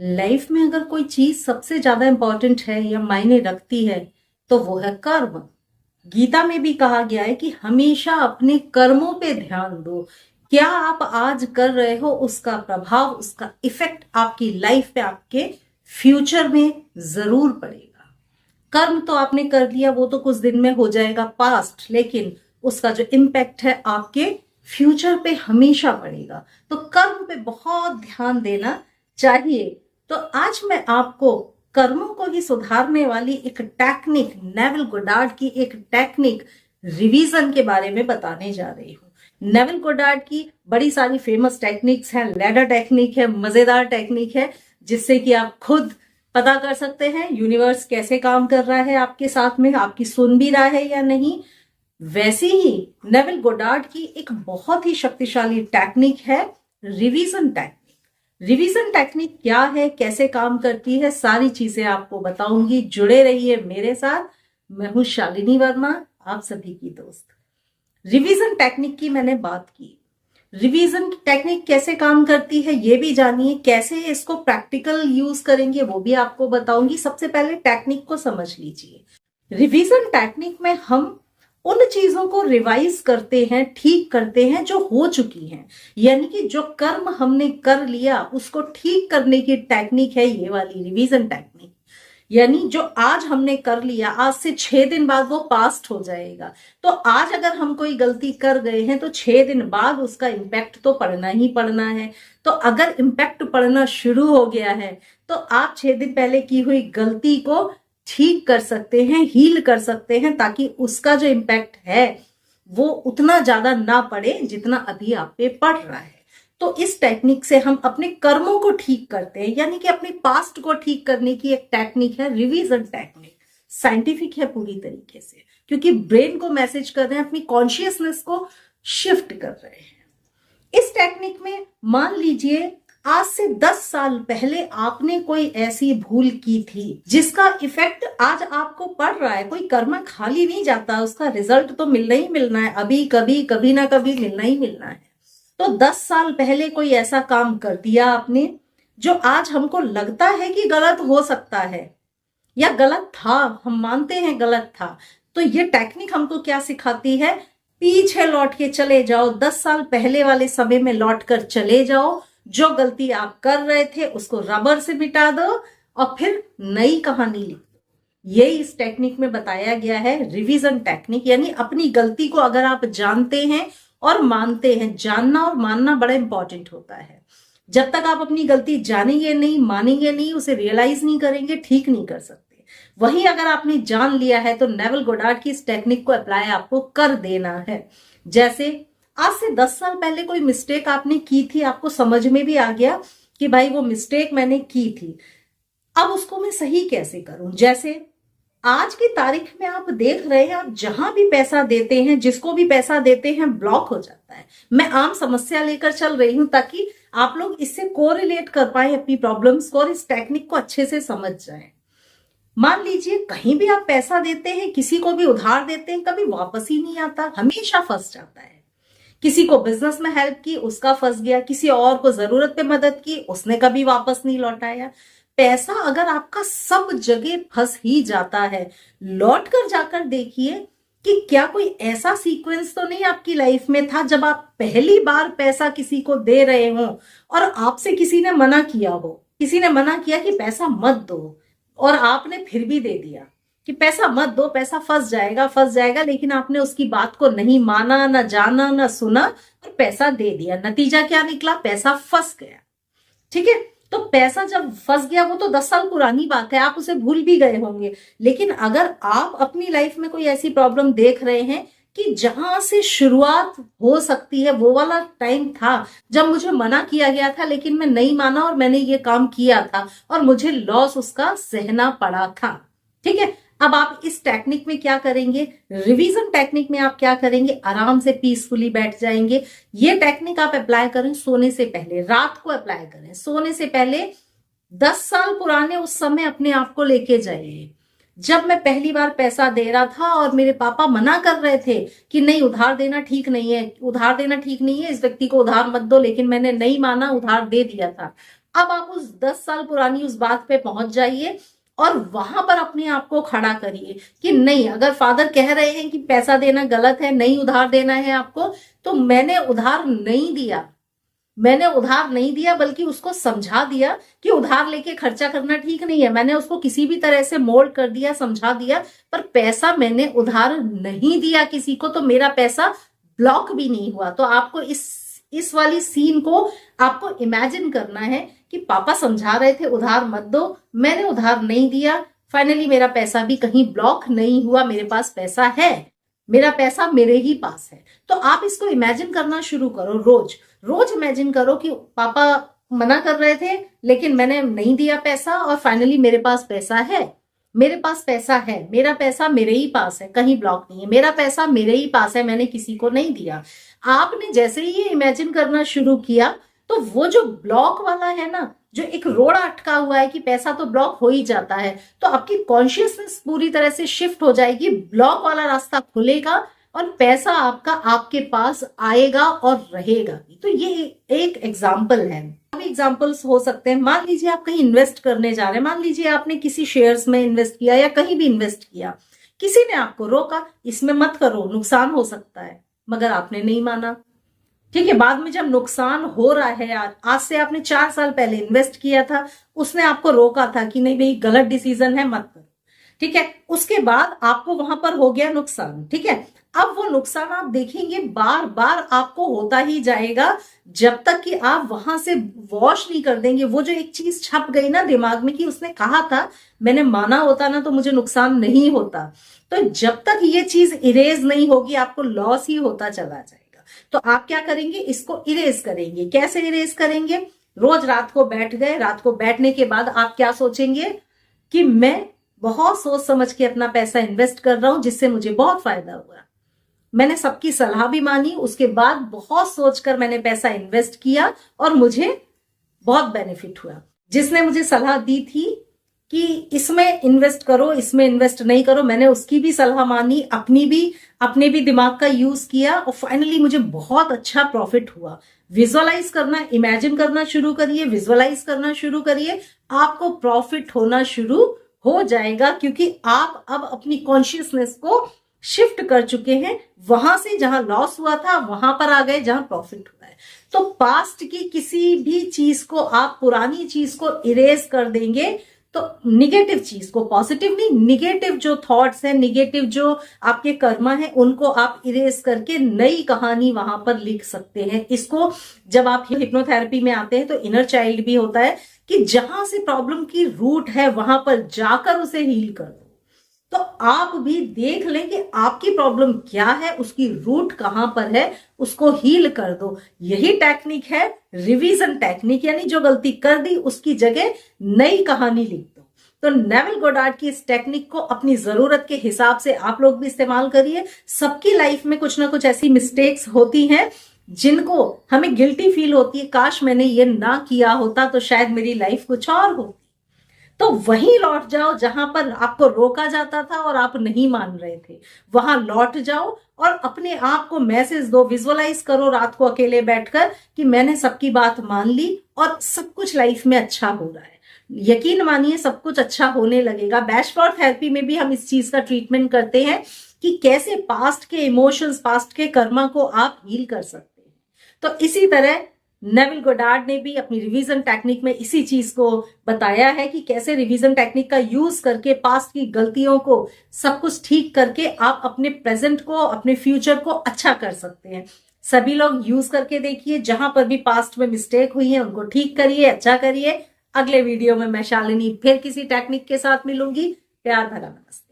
Life में अगर कोई चीज सबसे ज्यादा इंपॉर्टेंट है या मायने रखती है तो वो है कर्म। गीता में भी कहा गया है कि हमेशा अपने कर्मों पे ध्यान दो। क्या आप आज कर रहे हो, उसका प्रभाव, उसका इफेक्ट आपकी लाइफ पे, आपके फ्यूचर में जरूर पड़ेगा। कर्म तो आपने कर लिया, वो तो कुछ दिन में हो जाएगा पास्ट, लेकिन उसका जो इम्पैक्ट है आपके फ्यूचर पे हमेशा पड़ेगा। तो कर्म पे बहुत ध्यान देना चाहिए। तो आज मैं आपको कर्मों को ही सुधारने वाली एक टेक्निक, नेविल गोडार्ड की एक टेक्निक रिवीजन के बारे में बताने जा रही हूँ। नेविल गोडार्ड की बड़ी सारी फेमस टेक्निक्स हैं। लैडर टेक्निक है, मजेदार टेक्निक है, जिससे कि आप खुद पता कर सकते हैं यूनिवर्स कैसे काम कर रहा है आपके साथ में, आपकी सुन भी रहा है या नहीं। वैसे ही नेविल गोडार्ड की एक बहुत ही शक्तिशाली टेक्निक है रिवीजन टेक्निक। रिवीजन टेक्निक क्या है, कैसे काम करती है, सारी चीजें आपको बताऊंगी। जुड़े रहिए मेरे साथ। मैं हूं शालिनी वर्मा, आप सभी की दोस्त। रिवीजन टेक्निक की मैंने बात की। रिवीजन टेक्निक कैसे काम करती है ये भी जानिए, कैसे इसको प्रैक्टिकल यूज करेंगे वो भी आपको बताऊंगी। सबसे पहले टेक्निक को समझ लीजिए। रिवीजन टेक्निक में हम उन चीजों को रिवाइज करते हैं, ठीक करते हैं जो हो चुकी हैं। यानी कि जो कर्म हमने कर लिया उसको ठीक करने की टेक्निक है ये वाली रिवीजन टेक्निक। यानी जो आज हमने कर लिया, आज से 6 दिन बाद वो पास्ट हो जाएगा। तो आज अगर हम कोई गलती कर गए हैं तो 6 दिन बाद उसका इम्पैक्ट तो पड़ना ही पड़ना है। तो अगर इम्पैक्ट पड़ना शुरू हो गया है तो आप 6 दिन पहले की हुई गलती को ठीक कर सकते हैं, हील कर सकते हैं, ताकि उसका जो इम्पैक्ट है वो उतना ज्यादा ना पड़े जितना अभी आप पे पड़ रहा है। तो इस टेक्निक से हम अपने कर्मों को ठीक करते हैं, यानी कि अपने पास्ट को ठीक करने की एक टेक्निक है रिवीजन टेक्निक। साइंटिफिक है पूरी तरीके से, क्योंकि ब्रेन को मैसेज कर रहे हैं, अपनी कॉन्शियसनेस को शिफ्ट कर रहे हैं। इस टेक्निक में मान लीजिए आज से 10 साल पहले आपने कोई ऐसी भूल की थी जिसका इफेक्ट आज आपको पड़ रहा है। कोई कर्म खाली नहीं जाता, उसका रिजल्ट तो मिलना ही मिलना है, अभी कभी कभी ना कभी मिलना ही मिलना है। तो 10 साल पहले कोई ऐसा काम कर दिया आपने जो आज हमको लगता है कि गलत हो सकता है या गलत था, हम मानते हैं गलत था। तो ये टेक्निक हमको क्या सिखाती है, पीछे लौट के चले जाओ, 10 साल पहले वाले समय में लौट कर चले जाओ। जो गलती आप कर रहे थे उसको रबर से मिटा दो और फिर नई कहानी लिख दो। ये इस टेक्निक में बताया गया है रिवीजन टेक्निक। यानी अपनी गलती को अगर आप जानते हैं और मानते हैं, जानना और मानना बड़ा इंपॉर्टेंट होता है। जब तक आप अपनी गलती जानेंगे नहीं, मानेंगे नहीं, उसे रियलाइज नहीं करेंगे, ठीक नहीं कर सकते। वही अगर आपने जान लिया है तो नेविल गोडार्ड की इस टेक्निक को अप्लाई आपको कर देना है। जैसे आज से 10 साल पहले कोई मिस्टेक आपने की थी, आपको समझ में भी आ गया कि भाई वो मिस्टेक मैंने की थी, अब उसको मैं सही कैसे करूं। जैसे आज की तारीख में आप देख रहे हैं, आप जहां भी पैसा देते हैं, जिसको भी पैसा देते हैं, ब्लॉक हो जाता है। मैं आम समस्या लेकर चल रही हूं ताकि आप लोग इससे कोरिलेट कर पाए अपनी प्रॉब्लम्स को और इस टेक्निक को अच्छे से समझ जाए। मान लीजिए कहीं भी आप पैसा देते हैं, किसी को भी उधार देते हैं, कभी वापस ही नहीं आता, हमेशा फंस जाता है। किसी को बिजनेस में हेल्प की, उसका फंस गया। किसी और को जरूरत पे मदद की, उसने कभी वापस नहीं लौटाया। पैसा अगर आपका सब जगह फंस ही जाता है, लौट कर जाकर देखिए कि क्या कोई ऐसा सीक्वेंस तो नहीं आपकी लाइफ में था जब आप पहली बार पैसा किसी को दे रहे हो और आपसे किसी ने मना किया हो, किसी ने मना किया कि पैसा मत दो और आपने फिर भी दे दिया कि पैसा मत दो, पैसा फंस जाएगा फंस जाएगा, लेकिन आपने उसकी बात को नहीं माना, ना जाना, ना सुना और पैसा दे दिया। नतीजा क्या निकला, पैसा फंस गया। ठीक है, तो पैसा जब फंस गया, वो तो 10 साल पुरानी बात है, आप उसे भूल भी गए होंगे। लेकिन अगर आप अपनी लाइफ में कोई ऐसी प्रॉब्लम देख रहे हैं कि जहां से शुरुआत हो सकती है, वो वाला टाइम था जब मुझे मना किया गया था लेकिन मैं नहीं माना और मैंने ये काम किया था और मुझे लॉस उसका सहना पड़ा था। ठीक है, अब आप इस टेक्निक में क्या करेंगे, रिवीजन टेक्निक में आप क्या करेंगे, आराम से पीसफुली बैठ जाएंगे। ये टेक्निक आप अप्लाई करें सोने से पहले, रात को अप्लाई करें सोने से पहले। 10 साल पुराने उस समय अपने आप को लेके जाइए जब मैं पहली बार पैसा दे रहा था और मेरे पापा मना कर रहे थे कि नहीं उधार देना ठीक नहीं है, उधार देना ठीक नहीं है, इस व्यक्ति को उधार मत दो, लेकिन मैंने नहीं माना, उधार दे दिया था। अब आप उस 10 साल पुरानी उस बात पे पहुंच जाइए और वहां पर अपने आप को खड़ा करिए कि नहीं, अगर फादर कह रहे हैं कि पैसा देना गलत है, नहीं उधार देना है आपको, तो मैंने उधार नहीं दिया। मैंने उधार नहीं दिया बल्कि उसको समझा दिया कि उधार लेके खर्चा करना ठीक नहीं है। मैंने उसको किसी भी तरह से मोल्ड कर दिया, समझा दिया, पर पैसा मैंने उधार नहीं दिया किसी को, तो मेरा पैसा ब्लॉक भी नहीं हुआ। तो आपको इस वाली सीन को आपको इमेजिन करना है कि पापा समझा रहे थे उधार मत दो, मैंने उधार नहीं दिया, फाइनली मेरा पैसा भी कहीं ब्लॉक नहीं हुआ, मेरे पास पैसा है, मेरा पैसा मेरे ही पास है। तो आप इसको इमेजिन करना शुरू करो, रोज रोज इमेजिन करो कि पापा मना कर रहे थे लेकिन मैंने नहीं दिया पैसा और फाइनली मेरे पास पैसा है, मेरे पास पैसा है, मेरा पैसा मेरे ही पास है, कहीं ब्लॉक नहीं है, मेरा पैसा मेरे ही पास है, मैंने किसी को नहीं दिया। आपने जैसे ही ये इमेजिन करना शुरू किया तो वो जो ब्लॉक वाला है ना, जो एक रोड़ा अटका हुआ है कि पैसा तो ब्लॉक हो ही जाता है, तो आपकी कॉन्शियसनेस पूरी तरह से शिफ्ट हो जाएगी, ब्लॉक वाला रास्ता खुलेगा और पैसा आपका आपके पास आएगा और रहेगा। तो ये एक एग्जाम्पल है। अब एग्जाम्पल्स हो सकते हैं, मान लीजिए आप कहीं इन्वेस्ट करने जा रहे हैं, मान लीजिए आपने किसी शेयर्स में इन्वेस्ट किया या कहीं भी इन्वेस्ट किया, किसी ने आपको रोका इसमें मत करो, नुकसान हो सकता है, मगर आपने नहीं माना। ठीक है, बाद में जब नुकसान हो रहा है, आज से आपने 4 साल पहले इन्वेस्ट किया था, उसने आपको रोका था कि नहीं भाई गलत डिसीजन है, मत करो। ठीक है, उसके बाद आपको वहां पर हो गया नुकसान। ठीक है, अब वो नुकसान आप देखेंगे बार बार आपको होता ही जाएगा जब तक कि आप वहां से वॉश नहीं कर देंगे। वो जो एक चीज छप गई ना दिमाग में कि उसने कहा था, मैंने माना होता ना तो मुझे नुकसान नहीं होता, तो जब तक ये चीज इरेज नहीं होगी आपको लॉस ही होता चला जाएगा। तो आप क्या करेंगे, इसको इरेज करेंगे। कैसे इरेज करेंगे? रोज रात को बैठ गए, रात को बैठने के बाद आप क्या सोचेंगे कि मैं बहुत सोच समझ के अपना पैसा इन्वेस्ट कर रहा हूं जिससे मुझे बहुत फायदा हुआ, मैंने सबकी सलाह भी मानी, उसके बाद बहुत सोचकर मैंने पैसा इन्वेस्ट किया और मुझे बहुत बेनिफिट हुआ। जिसने मुझे सलाह दी थी कि इसमें इन्वेस्ट करो, इसमें इन्वेस्ट नहीं करो, मैंने उसकी भी सलाह मानी, अपने भी दिमाग का यूज किया और फाइनली मुझे बहुत अच्छा प्रॉफिट हुआ। विजुअलाइज करना, इमेजिन करना शुरू करिए, विजुअलाइज करना शुरू करिए, आपको प्रॉफिट होना शुरू हो जाएगा, क्योंकि आप अब अपनी कॉन्शियसनेस को शिफ्ट कर चुके हैं। वहां से जहां लॉस हुआ था वहां पर आ गए जहां प्रॉफिट हुआ है। तो पास्ट की किसी भी चीज को, आप पुरानी चीज को इरेज कर देंगे तो निगेटिव चीज को, पॉजिटिव नहीं, निगेटिव जो थॉट्स हैं, निगेटिव जो आपके कर्मा है, उनको आप इरेज करके नई कहानी वहां पर लिख सकते हैं। इसको जब आप हिप्नोथेरेपी में आते हैं तो इनर चाइल्ड भी होता है कि जहां से प्रॉब्लम की रूट है वहां पर जाकर उसे हील कर दो। तो आप भी देख लें कि आपकी प्रॉब्लम क्या है, उसकी रूट कहां पर है, उसको हील कर दो। यही टेक्निक है रिवीजन टेक्निक, यानी जो गलती कर दी उसकी जगह नई कहानी लिख दो। तो नेविल गोडार्ड की इस टेक्निक को अपनी जरूरत के हिसाब से आप लोग भी इस्तेमाल करिए। सबकी लाइफ में कुछ ना कुछ ऐसी मिस्टेक्स होती हैं जिनको हमें गिल्टी फील होती है, काश मैंने ये ना किया होता तो शायद मेरी लाइफ कुछ और होती। तो वहीं लौट जाओ जहां पर आपको रोका जाता था और आप नहीं मान रहे थे, वहां लौट जाओ और अपने आप को मैसेज दो, विजुअलाइज करो रात को अकेले बैठकर कि मैंने सबकी बात मान ली और सब कुछ लाइफ में अच्छा हो रहा है। यकीन मानिए सब कुछ अच्छा होने लगेगा। बैचलर थेरेपी में भी हम इस चीज का ट्रीटमेंट करते हैं कि कैसे पास्ट के इमोशंस, पास्ट के कर्मा को आप हील कर सकते हैं। तो इसी तरह नेविल गोडार्ड ने भी अपनी रिवीजन टेक्निक में इसी चीज को बताया है कि कैसे रिवीजन टेक्निक का यूज करके पास्ट की गलतियों को सब कुछ ठीक करके आप अपने प्रेजेंट को, अपने फ्यूचर को अच्छा कर सकते हैं। सभी लोग यूज करके देखिए, जहां पर भी पास्ट में मिस्टेक हुई है उनको ठीक करिए, अच्छा करिए। अगले वीडियो में मैं शालिनी फिर किसी टेक्निक के साथ मिलूंगी। प्यार भरा नमस्ते।